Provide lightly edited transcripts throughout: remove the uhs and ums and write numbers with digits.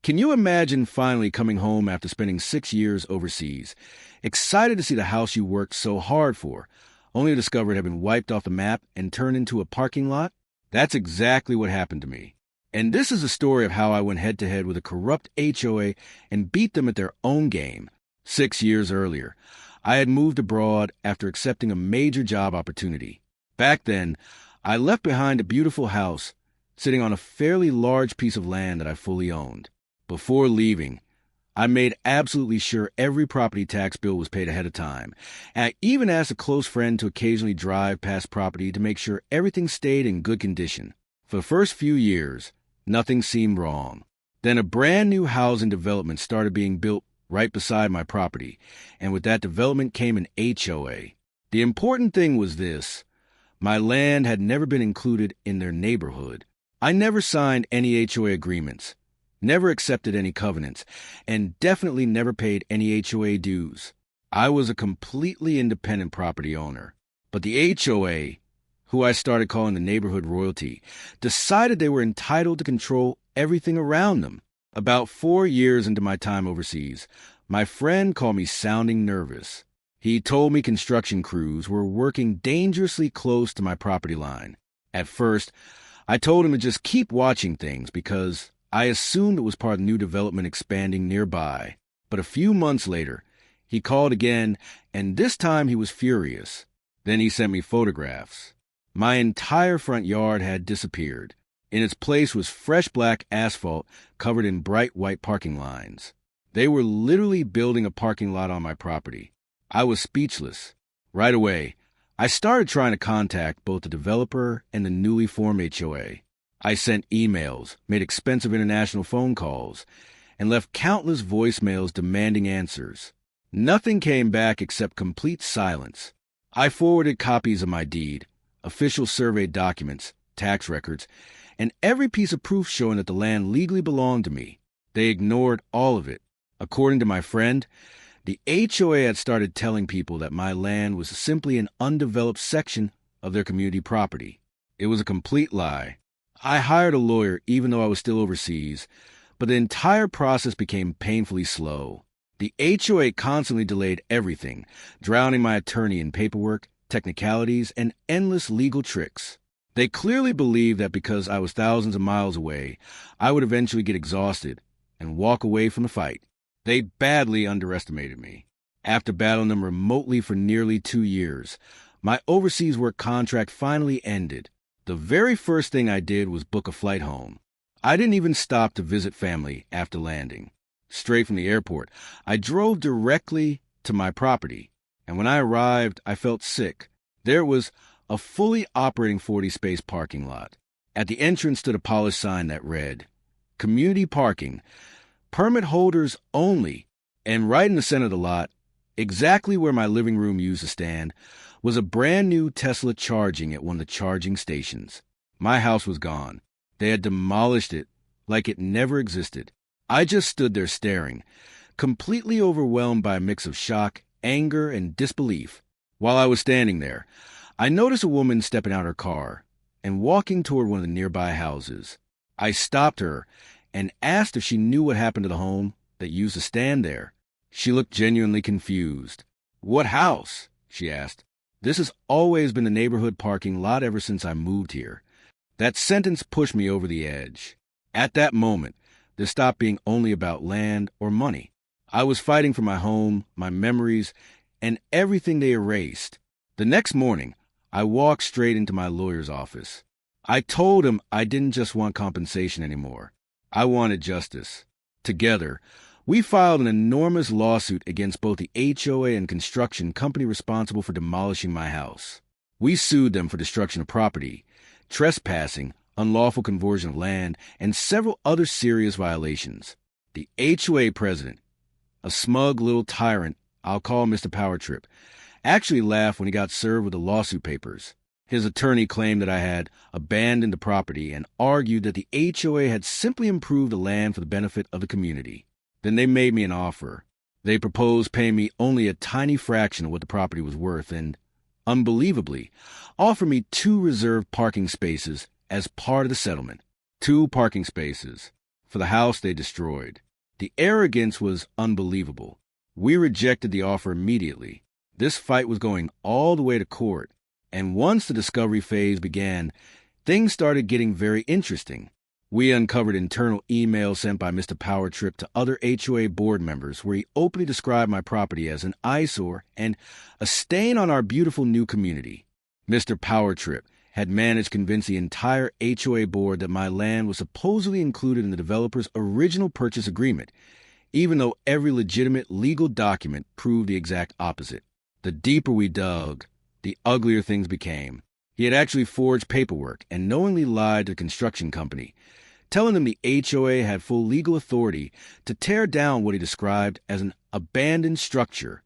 Can you imagine finally coming home after spending 6 years overseas, excited to see the house you worked so hard for, only to discover it had been wiped off the map and turned into a parking lot? That's exactly what happened to me. And this is a story of how I went head-to-head with a corrupt HOA and beat them at their own game. 6 years earlier, I had moved abroad after accepting a major job opportunity. Back then, I left behind a beautiful house sitting on a fairly large piece of land that I fully owned. Before leaving, I made absolutely sure every property tax bill was paid ahead of time. And I even asked a close friend to occasionally drive past property to make sure everything stayed in good condition. For the first few years, nothing seemed wrong. Then a brand new housing development started being built right beside my property, and with that development came an HOA. The important thing was this: my land had never been included in their neighborhood. I never signed any HOA agreements, never accepted any covenants, and definitely never paid any HOA dues. I was a completely independent property owner. But the HOA, who I started calling the neighborhood royalty, decided they were entitled to control everything around them. About 4 years into my time overseas, my friend called me sounding nervous. He told me construction crews were working dangerously close to my property line. At first, I told him to just keep watching things because I assumed it was part of new development expanding nearby. But a few months later, he called again, and this time he was furious. Then he sent me photographs. My entire front yard had disappeared. In its place was fresh black asphalt covered in bright white parking lines. They were literally building a parking lot on my property. I was speechless. Right away, I started trying to contact both the developer and the newly formed HOA. I sent emails, made expensive international phone calls, and left countless voicemails demanding answers. Nothing came back except complete silence. I forwarded copies of my deed, official survey documents, tax records, and every piece of proof showing that the land legally belonged to me. They ignored all of it. According to my friend, the HOA had started telling people that my land was simply an undeveloped section of their community property. It was a complete lie. I hired a lawyer even though I was still overseas, but the entire process became painfully slow. The HOA constantly delayed everything, drowning my attorney in paperwork, technicalities, and endless legal tricks. They clearly believed that because I was thousands of miles away, I would eventually get exhausted and walk away from the fight. They badly underestimated me. After battling them remotely for nearly 2 years, my overseas work contract finally ended. The very first thing I did was book a flight home. I didn't even stop to visit family after landing. Straight from the airport, I drove directly to my property, and when I arrived, I felt sick. There was a fully operating 40-space parking lot. At the entrance stood a polished sign that read, "Community Parking, Permit Holders Only," and right in the center of the lot, exactly where my living room used to stand, was a brand new Tesla charging at one of the charging stations. My house was gone. They had demolished it like it never existed. I just stood there staring, completely overwhelmed by a mix of shock, anger, and disbelief. While I was standing there, I noticed a woman stepping out her car and walking toward one of the nearby houses. I stopped her and asked if she knew what happened to the home that used to stand there. She looked genuinely confused. "What house?" she asked. "This has always been the neighborhood parking lot ever since I moved here." That sentence pushed me over the edge. At that moment, this stopped being only about land or money. I was fighting for my home, my memories, and everything they erased. The next morning, I walked straight into my lawyer's office. I told him I didn't just want compensation anymore. I wanted justice. Together, we filed an enormous lawsuit against both the HOA and construction company responsible for demolishing my house. We sued them for destruction of property, trespassing, unlawful conversion of land, and several other serious violations. The HOA president, a smug little tyrant I'll call Mr. Powertrip, actually laughed when he got served with the lawsuit papers. His attorney claimed that I had abandoned the property and argued that the HOA had simply improved the land for the benefit of the community. Then they made me an offer. They proposed paying me only a tiny fraction of what the property was worth and, unbelievably, offered me 2 reserved parking spaces as part of the settlement. 2 parking spaces. for the house they destroyed. The arrogance was unbelievable. We rejected the offer immediately. This fight was going all the way to court, and once the discovery phase began, things started getting very interesting. We uncovered internal emails sent by Mr. Powertrip to other HOA board members where he openly described my property as an eyesore and a stain on our beautiful new community. Mr. Powertrip had managed to convince the entire HOA board that my land was supposedly included in the developer's original purchase agreement, even though every legitimate legal document proved the exact opposite. The deeper we dug, the uglier things became. He had actually forged paperwork and knowingly lied to the construction company, telling them the HOA had full legal authority to tear down what he described as an abandoned structure.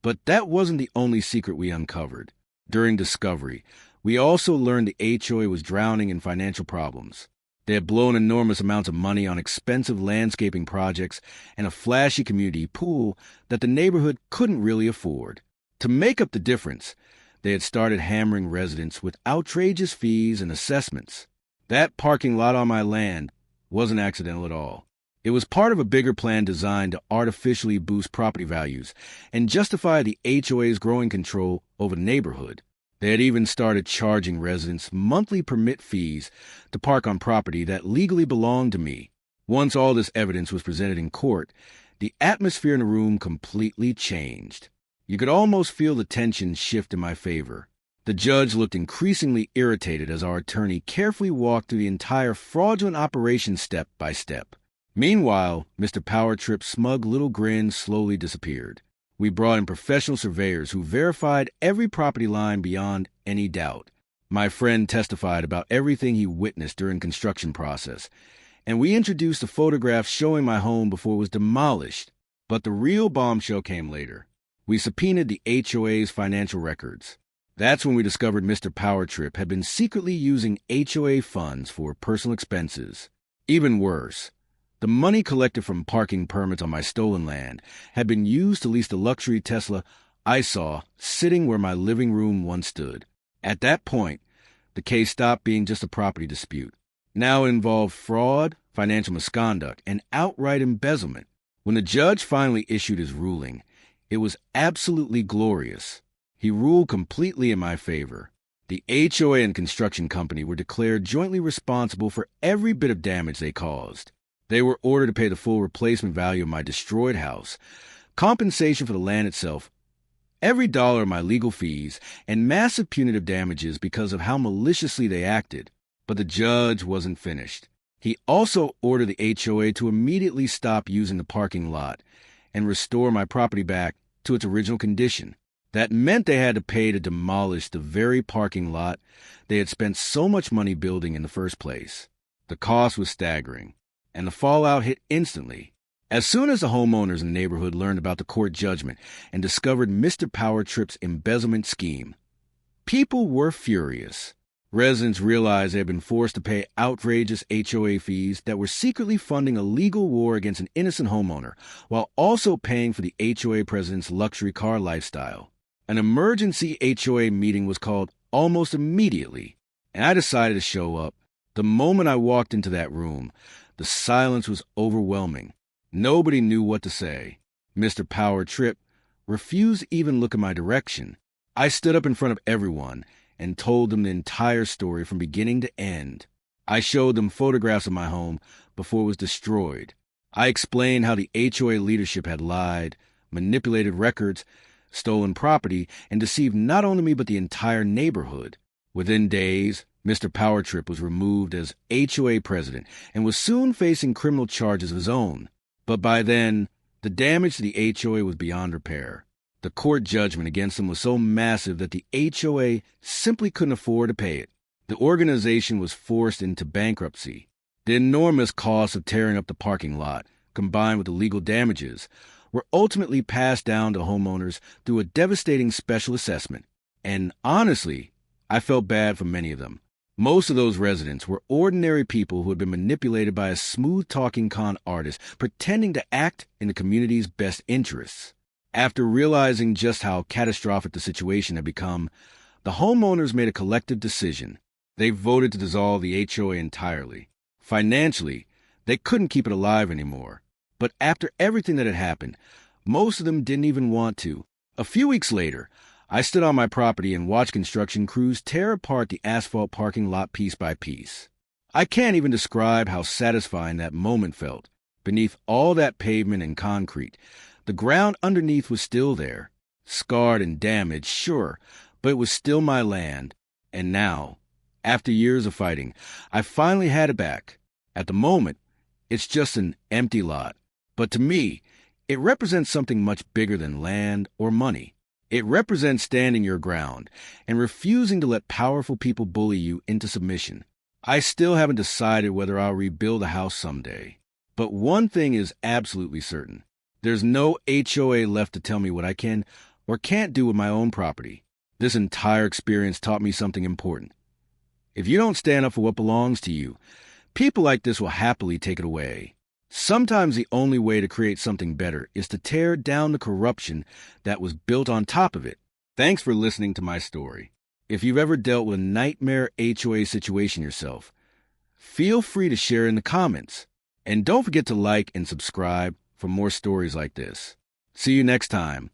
But that wasn't the only secret we uncovered. During discovery, we also learned the HOA was drowning in financial problems. They had blown enormous amounts of money on expensive landscaping projects and a flashy community pool that the neighborhood couldn't really afford. To make up the difference, they had started hammering residents with outrageous fees and assessments. That parking lot on my land wasn't accidental at all. It was part of a bigger plan designed to artificially boost property values and justify the HOA's growing control over the neighborhood. They had even started charging residents monthly permit fees to park on property that legally belonged to me. Once all this evidence was presented in court, the atmosphere in the room completely changed. You could almost feel the tension shift in my favor. The judge looked increasingly irritated as our attorney carefully walked through the entire fraudulent operation step by step. Meanwhile, Mr. Powertrip's smug little grin slowly disappeared. We brought in professional surveyors who verified every property line beyond any doubt. My friend testified about everything he witnessed during the construction process, and we introduced the photographs showing my home before it was demolished. But the real bombshell came later. We subpoenaed the HOA's financial records. That's when we discovered Mr. Powertrip had been secretly using HOA funds for personal expenses. Even worse, the money collected from parking permits on my stolen land had been used to lease the luxury Tesla I saw sitting where my living room once stood. At that point, the case stopped being just a property dispute. Now it involved fraud, financial misconduct, and outright embezzlement. When the judge finally issued his ruling, it was absolutely glorious. He ruled completely in my favor. The HOA and construction company were declared jointly responsible for every bit of damage they caused. They were ordered to pay the full replacement value of my destroyed house, compensation for the land itself, every dollar of my legal fees, and massive punitive damages because of how maliciously they acted. But the judge wasn't finished. He also ordered the HOA to immediately stop using the parking lot and restore my property back to its original condition. That meant they had to pay to demolish the very parking lot they had spent so much money building in the first place. The cost was staggering, and the fallout hit instantly. As soon as the homeowners in the neighborhood learned about the court judgment and discovered Mr. Powertrip's embezzlement scheme, people were furious. Residents realized they had been forced to pay outrageous HOA fees that were secretly funding a legal war against an innocent homeowner, while also paying for the HOA president's luxury car lifestyle. An emergency HOA meeting was called almost immediately, and I decided to show up. The moment I walked into that room, the silence was overwhelming. Nobody knew what to say. Mr. Powertrip refused to even look in my direction. I stood up in front of everyone and told them the entire story from beginning to end. I showed them photographs of my home before it was destroyed. I explained how the HOA leadership had lied, manipulated records, stolen property, and deceived not only me but the entire neighborhood. Within days, Mr. Powertrip was removed as HOA president and was soon facing criminal charges of his own. But by then, the damage to the HOA was beyond repair. The court judgment against him was so massive that the HOA simply couldn't afford to pay it. The organization was forced into bankruptcy. The enormous cost of tearing up the parking lot, combined with the legal damages, were ultimately passed down to homeowners through a devastating special assessment. And honestly, I felt bad for many of them. Most of those residents were ordinary people who had been manipulated by a smooth-talking con artist pretending to act in the community's best interests. After realizing just how catastrophic the situation had become, the homeowners made a collective decision. They voted to dissolve the HOA entirely. Financially, They couldn't keep it alive anymore. But after everything that had happened, most of them didn't even want to. A few weeks later, I stood on my property and watched construction crews tear apart the asphalt parking lot piece by piece. I can't even describe how satisfying that moment felt. Beneath all that pavement and concrete, the ground underneath was still there. Scarred and damaged, sure, but it was still my land. And now, after years of fighting, I finally had it back. At the moment, it's just an empty lot. But to me, it represents something much bigger than land or money. It represents standing your ground and refusing to let powerful people bully you into submission. I still haven't decided whether I'll rebuild a house someday. But one thing is absolutely certain. There's no HOA left to tell me what I can or can't do with my own property. This entire experience taught me something important. If you don't stand up for what belongs to you, people like this will happily take it away. Sometimes the only way to create something better is to tear down the corruption that was built on top of it. Thanks for listening to my story. If you've ever dealt with a nightmare HOA situation yourself, feel free to share in the comments. And don't forget to like and subscribe for more stories like this. See you next time.